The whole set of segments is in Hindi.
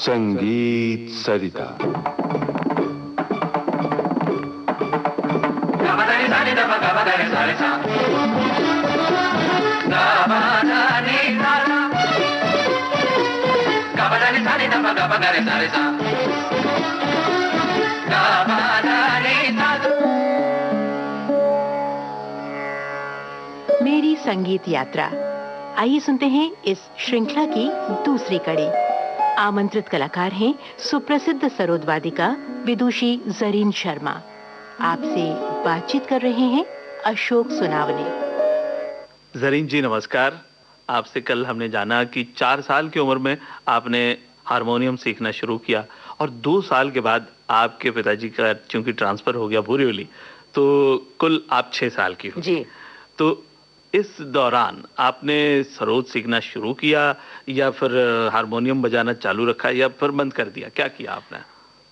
संगीत सरिता। मेरी संगीत यात्रा, आइए सुनते हैं इस श्रृंखला की दूसरी कड़ी। आमंत्रित कलाकार हैं सुप्रसिद्ध सरोद वादिका विदुषी जरीन शर्मा। आपसे बातचीत कर रहे हैं अशोक सुनावने। जरीन जी नमस्कार। आपसे कल हमने जाना कि 4 साल की उम्र में आपने हारमोनियम सीखना शुरू किया और 2 साल के बाद आपके पिताजी का चूंकि ट्रांसफर हो गया बोरीवली, तो कुल आप 6 साल की हुई। जी। तो इस दौरान आपने सरोद सीखना शुरू किया या फिर हारमोनियम बजाना चालू रखा या फिर बंद कर दिया, क्या किया आपने?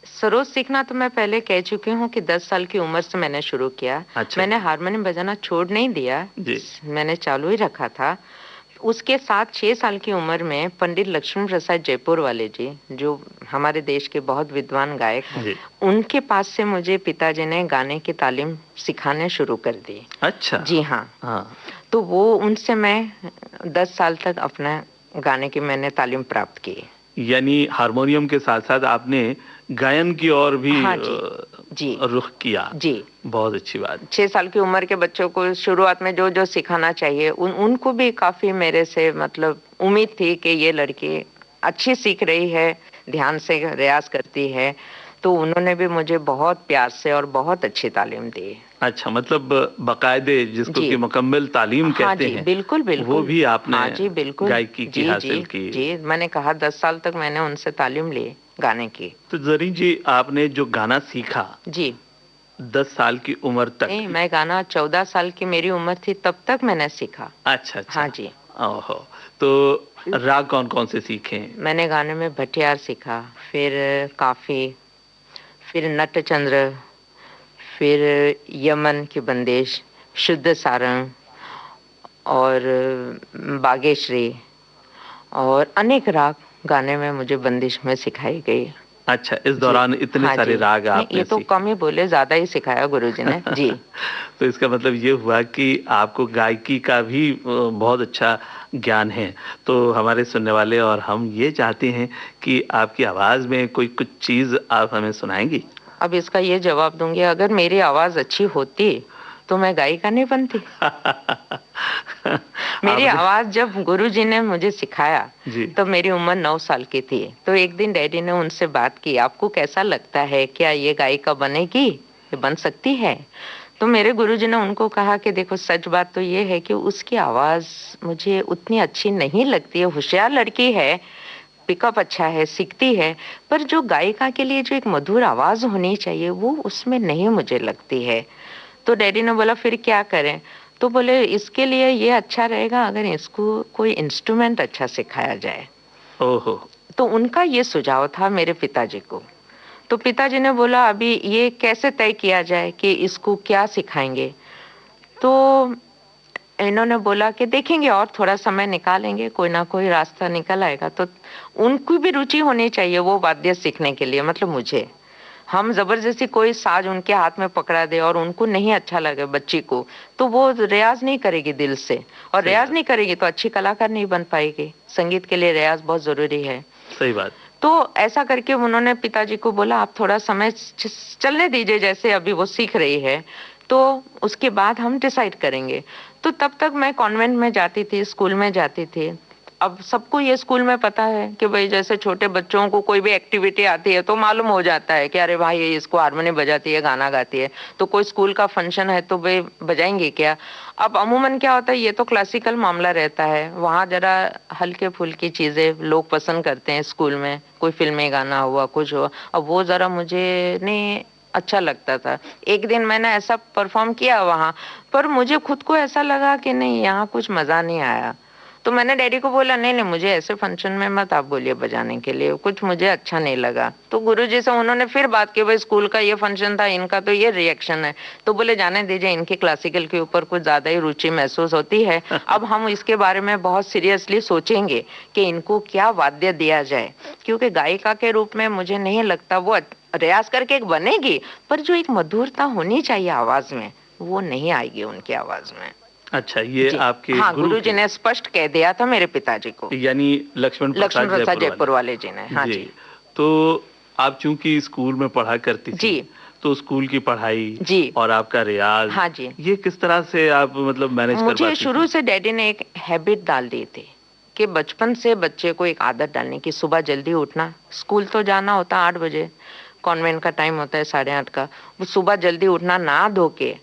सरोद सीखना तो मैं पहले कह चुकी हूँ कि 10 साल की उम्र से मैंने शुरू किया। अच्छा। मैंने हारमोनियम बजाना छोड़ नहीं दिया जी। मैंने चालू ही रखा था। उसके साथ 6 साल की उम्र में पंडित लक्ष्मण प्रसाद जयपुर वाले जी, जो हमारे देश के बहुत विद्वान गायक हैं, उनके पास से मुझे पिताजी ने गाने की तालीम सिखाने शुरू कर दी। अच्छा। जी हाँ। तो वो उनसे मैं 10 साल तक अपना गाने की मैंने तालीम प्राप्त की। यानी हारमोनियम के साथ साथ आपने गायन की ओर भी हाँ जी। रुख किया। जी, बहुत अच्छी बात। 6 साल की उम्र के बच्चों को शुरुआत में जो जो सिखाना चाहिए उनको भी काफी मेरे से मतलब उम्मीद थी कि ये लड़की अच्छी सीख रही है, ध्यान से रियाज करती है, तो उन्होंने भी मुझे बहुत प्यार से और बहुत अच्छी तालीम दी। अच्छा, मतलब बाकायदे जिसको कि मुकम्मल तालीम कहते हैं। बिल्कुल वो भी आपने जी बिल्कुल गायकी की हासिल की। जी, मैंने कहा 10 साल तक मैंने उनसे तालीम ली गाने की। तो जरीन जी, आपने जो गाना सीखा जी 10 साल की उम्र तक? नहीं, मैं गाना 14 साल की मेरी उम्र थी तब तक मैंने सीखा। अच्छा। हाँ जी। ओहो, तो राग कौन कौन से सीखे? मैंने गाने में भटियार सीखा, फिर काफी, फिर नटचंद्र, फिर यमन की बंदिश, शुद्ध सारंग और बागेश्री और अनेक राग गाने में मुझे बंदिश में सिखाई गई। अच्छा, इस दौरान इतने सारे राग आपने ये तो कम ही बोले, ज्यादा ही सिखाया गुरुजी ने। जी। तो इसका मतलब ये हुआ कि आपको गायकी का भी बहुत अच्छा ज्ञान है। तो हमारे सुनने वाले और हम ये चाहते हैं कि आपकी आवाज में कोई कुछ चीज आप हमें सुनाएंगी? अब इसका ये जवाब दूंगी, अगर मेरी आवाज अच्छी होती तो मैं गायिका नहीं बनती। मेरी आवाज जब गुरुजी ने मुझे सिखाया तो मेरी उम्र 9 साल की थी। तो एक दिन डैडी ने उनसे बात की, आपको कैसा लगता है, क्या ये गायिका बनेगी, ये बन सकती है? तो मेरे गुरुजी ने उनको कहा कि देखो, सच बात तो ये है कि उसकी आवाज मुझे उतनी अच्छी नहीं लगती है। होशियार लड़की है, पिकअप अच्छा है, सीखती है, पर जो गायिका के लिए जो एक मधुर आवाज होनी चाहिए वो उसमें नहीं मुझे लगती है। तो डैडी ने बोला फिर क्या करें? तो बोले इसके लिए ये अच्छा रहेगा अगर इसको कोई इंस्ट्रूमेंट अच्छा सिखाया जाए। ओहो। तो उनका ये सुझाव था मेरे पिताजी को। तो पिताजी ने बोला अभी ये कैसे तय किया जाए कि इसको क्या सिखाएंगे? तो इन्होंने बोला कि देखेंगे और थोड़ा समय निकालेंगे, कोई ना कोई रास्ता निकल आएगा। तो उनको भी रुचि होनी चाहिए वो वाद्य सीखने के लिए, मतलब मुझे। हम जबरदस्ती कोई साज उनके हाथ में पकड़ा दे और उनको नहीं अच्छा लगे बच्ची को, तो वो रियाज नहीं करेगी दिल से, और रियाज नहीं करेगी तो अच्छी कलाकार नहीं बन पाएगी। संगीत के लिए रियाज बहुत जरूरी है। सही बात। तो ऐसा करके उन्होंने पिताजी को बोला आप थोड़ा समय चलने दीजिए, जैसे अभी वो सीख रही है, तो उसके बाद हम डिसाइड करेंगे। तो तब तक मैं कॉन्वेंट में जाती थी, स्कूल में जाती थी। अब सबको ये स्कूल में पता है कि भाई जैसे छोटे बच्चों को कोई भी एक्टिविटी आती है तो मालूम हो जाता है कि अरे भाई ये इसको हारमोनियम बजाती है, गाना गाती है, तो कोई स्कूल का फंक्शन है तो भाई बजाएंगे क्या? अब अमूमन क्या होता है, ये तो क्लासिकल मामला रहता है, वहाँ जरा हल्के फुल्की चीजें लोग पसंद करते हैं स्कूल में, कोई फिल्मी गाना हुआ, कुछ हुआ, अब वो जरा मुझे नहीं अच्छा लगता था। एक दिन मैंने ऐसा परफॉर्म किया वहाँ पर, मुझे खुद को ऐसा लगा कि नहीं, यहाँ कुछ मजा नहीं आया। तो मैंने डैडी को बोला नहीं नहीं मुझे ऐसे फंक्शन में मत आप बोलिए बजाने के लिए, कुछ मुझे अच्छा नहीं लगा। तो गुरुजी से उन्होंने फिर बात की, भाई स्कूल का ये फंक्शन था, इनका तो ये रिएक्शन है। तो बोले जाने दीजिए, इनकी क्लासिकल के ऊपर कुछ ज्यादा ही रुचि महसूस होती है, अब हम इसके बारे में बहुत सीरियसली सोचेंगे कि इनको क्या वाद्य दिया जाए, क्योंकि गायिका के रूप में मुझे नहीं लगता वो रियाज करके एक बनेगी, पर जो एक मधुरता होनी चाहिए आवाज में वो नहीं आएगी उनकी आवाज में। अच्छा, ये आपके हाँ, गुरु जी ने स्पष्ट कह दिया था मेरे पिताजी को, यानी लक्ष्मण प्रसाद जयपुर वाले जी ने। हाँ जी। तो आप चूंकि स्कूल में पढ़ा करती थी जी, तो स्कूल की पढ़ाई जी और आपका रियाज, हाँ जी, ये किस तरह से आप मतलब मैनेज कर पाती थी? मुझे शुरू से डैडी ने एक हैबिट डाल दी थी कि बचपन से बच्चे को एक आदत डालने की, सुबह जल्दी उठना, स्कूल तो जाना होता 8 बजे, कॉन्वेंट का टाइम होता है 8:30 का, वो सुबह जल्दी उठना, नहा धो के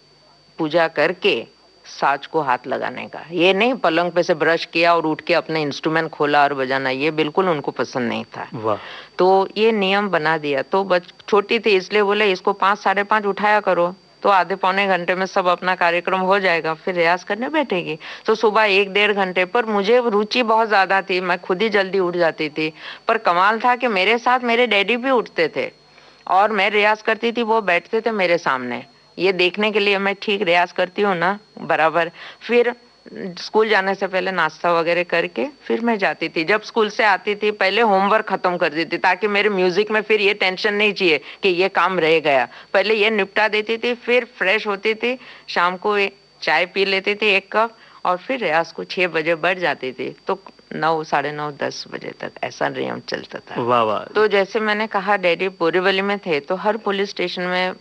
पूजा करके साज को हाथ लगाने का। ये नहीं पलंग पे से ब्रश किया और उठ के अपने इंस्ट्रूमेंट खोला और बजाना, ये बिल्कुल उनको पसंद नहीं था। वाह। तो ये नियम बना दिया। तो छोटी थी इसलिए बोले इसको 5 5:30 उठाया करो, तो आधे पौने घंटे में सब अपना कार्यक्रम हो जाएगा, फिर रियाज करने बैठेगी। तो सुबह 1 डेढ़ घंटे, पर मुझे रुचि बहुत ज्यादा थी, मैं खुद ही जल्दी उठ जाती थी। पर कमाल था कि मेरे साथ मेरे डैडी भी उठते थे और मैं रियाज करती थी, वो बैठते थे मेरे सामने, ये देखने के लिए मैं ठीक रियाज करती हूँ ना बराबर। फिर स्कूल जाने से पहले नाश्ता वगैरह करके फिर मैं जाती थी। जब स्कूल से आती थी पहले होमवर्क खत्म कर देती, ताकि मेरे म्यूजिक में फिर ये टेंशन नहीं चाहिए कि ये काम रह गया, पहले ये निपटा देती थी। फिर फ्रेश होती थी, शाम को चाय पी लेती थी 1 कप, और फिर रियाज को 6 बजे बढ़ जाती थी, तो 9 9:30 10 बजे तक ऐसा नियम चलता था। वाह वाह। तो जैसे मैंने कहा डैडी बोरीवली में थे, तो हर पुलिस स्टेशन में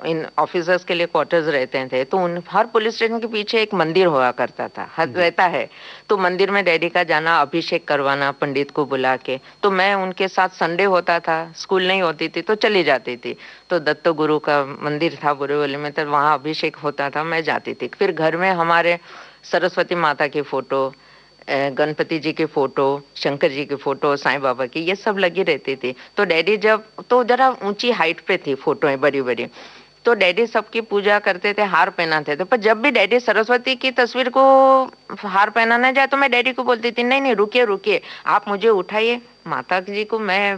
इन ऑफिसर्स के लिए क्वार्टर्स रहते थे, तो उन हर पुलिस स्टेशन के पीछे एक मंदिर हुआ करता था, रहता है। तो मंदिर में डैडी का जाना, अभिषेक करवाना पंडित को बुला के, तो मैं उनके साथ, संडे होता था, स्कूल नहीं होती थी तो चली जाती थी। तो दत्त गुरु का मंदिर था बोरीवली में, तो वहाँ अभिषेक होता था, मैं जाती थी। फिर घर में हमारे सरस्वती माता की फोटो, गणपति जी के फोटो, शंकर जी के फोटो, साईं बाबा की, ये सब लगी रहती थी। तो डैडी जब, तो जरा ऊंची हाइट पे थी फोटो बड़ी बड़ी, तो डैडी सबकी पूजा करते थे, हार पहनाते थे। पर जब भी डैडी सरस्वती की तस्वीर को हार पहनाने जाए तो मैं डैडी को बोलती थी नहीं नहीं रुकिए रुकिए, आप मुझे उठाइए, माता जी को मैं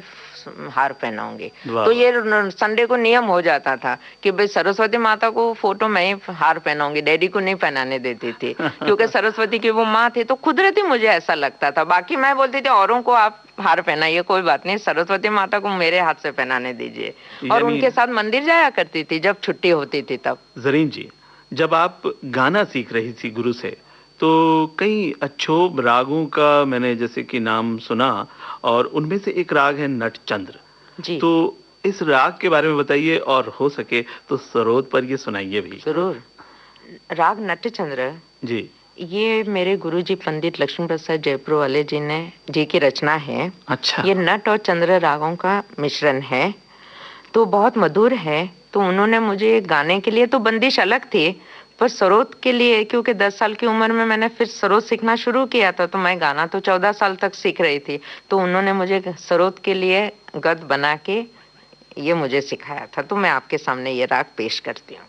हार पहनाऊंगी। तो ये संडे को नियम हो जाता था कि भाई सरस्वती माता को फोटो मैं ही हार पहनाऊंगी, डैडी को नहीं पहनाने देती थी क्योंकि सरस्वती की वो माँ थी। तो कुदरती मुझे ऐसा लगता था, बाकी मैं बोलती थी औरों को आप हार पहनाइए, कोई बात नहीं, सरस्वती माता को मेरे हाथ से पहनाने दीजिए। और उनके साथ मंदिर जाया करती थी जब छुट्टी होती थी तब। जरीन जी, जब आप गाना सीख रही थी गुरु से, तो कई अच्छों रागों का मैंने जैसे कि नाम सुना, और उनमें से एक राग है नटचंद्र जी। तो इस राग के बारे में बताइए, और हो सके तो सरोद पर ये सुनाइए भी। जरूर। राग नटचंद्र जी, ये मेरे गुरुजी पंडित लक्ष्मण प्रसाद जयपुर वाले जी की रचना है। अच्छा। ये नट और चंद्र रागों का मिश्रण है, तो बहुत मधुर है। तो उन्होंने मुझे गाने के लिए तो बंदिश अलग थी, पर सरोद के लिए, क्योंकि 10 साल की उम्र में मैंने फिर सरोद सीखना शुरू किया था, तो मैं गाना तो 14 साल तक सीख रही थी। तो उन्होंने मुझे सरोद के लिए गद बना के ये मुझे सिखाया था। तो मैं आपके सामने ये राग पेश करती हूँ।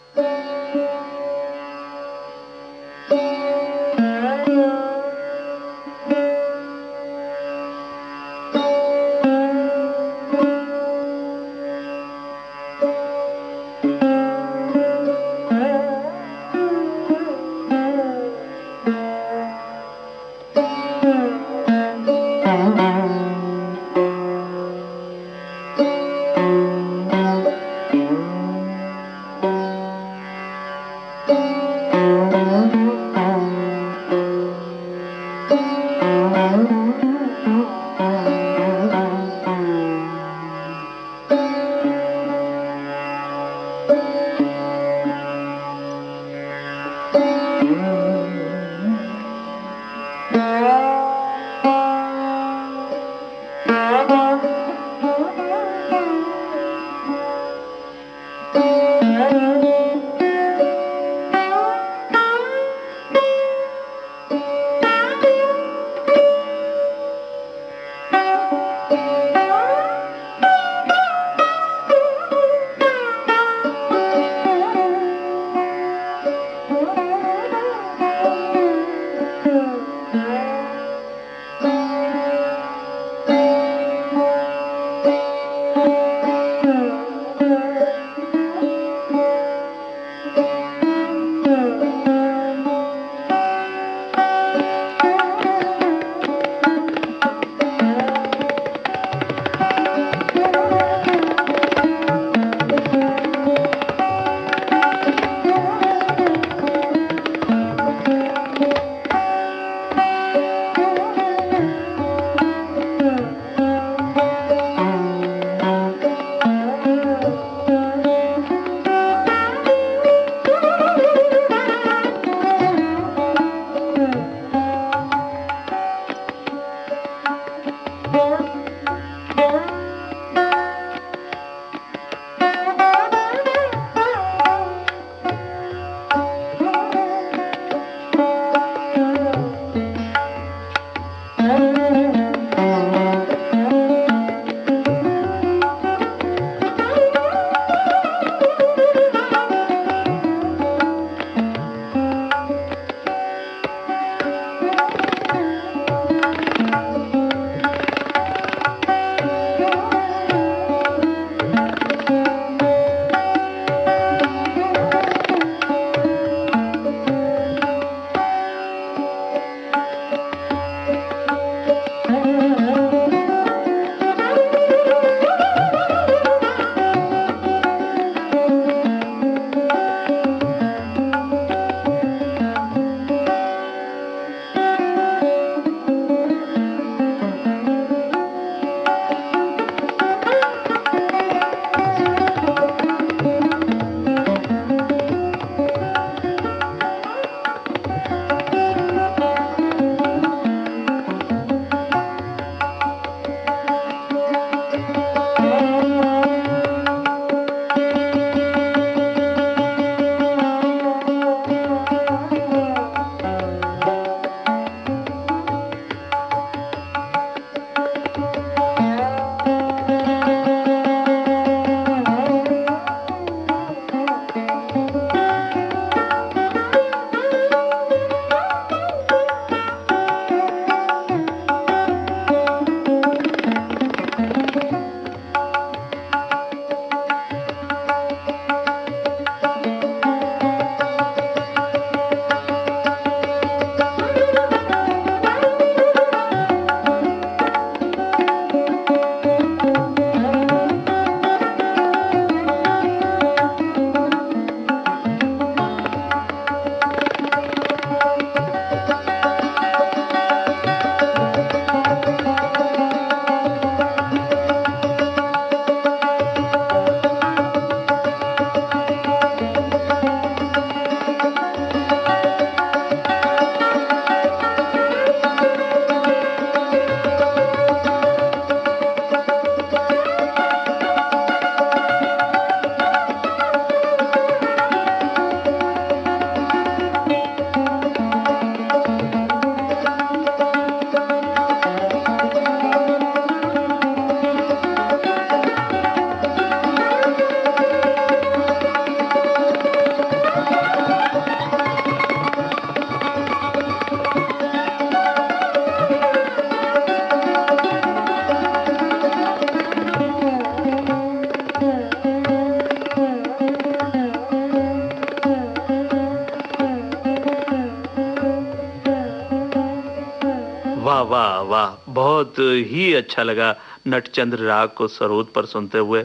वाह वाह वाह, बहुत ही अच्छा लगा नटचंद्र राग को सरोद पर सुनते हुए।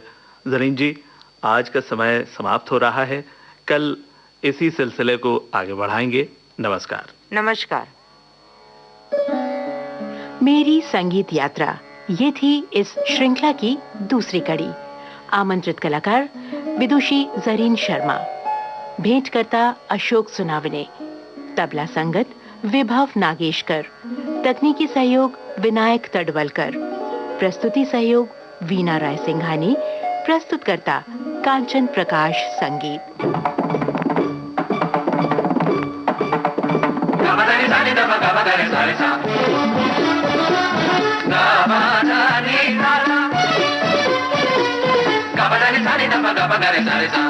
जरीन जी, आज का समय समाप्त हो रहा है, कल इसी सिलसिले को आगे बढ़ाएंगे। नमस्कार। नमस्कार। मेरी संगीत यात्रा, ये थी इस श्रृंखला की दूसरी कड़ी। आमंत्रित कलाकार विदुषी जरीन शर्मा, भेंटकर्ता अशोक सुनावने, तबला संगत विभव नागेशकर, तकनीकी सहयोग विनायक तडवलकर, प्रस्तुति सहयोग वीना राय सिंघानी, प्रस्तुतकर्ता कांचन प्रकाश संगीत। Gabadani sani da ba gabadani sani sa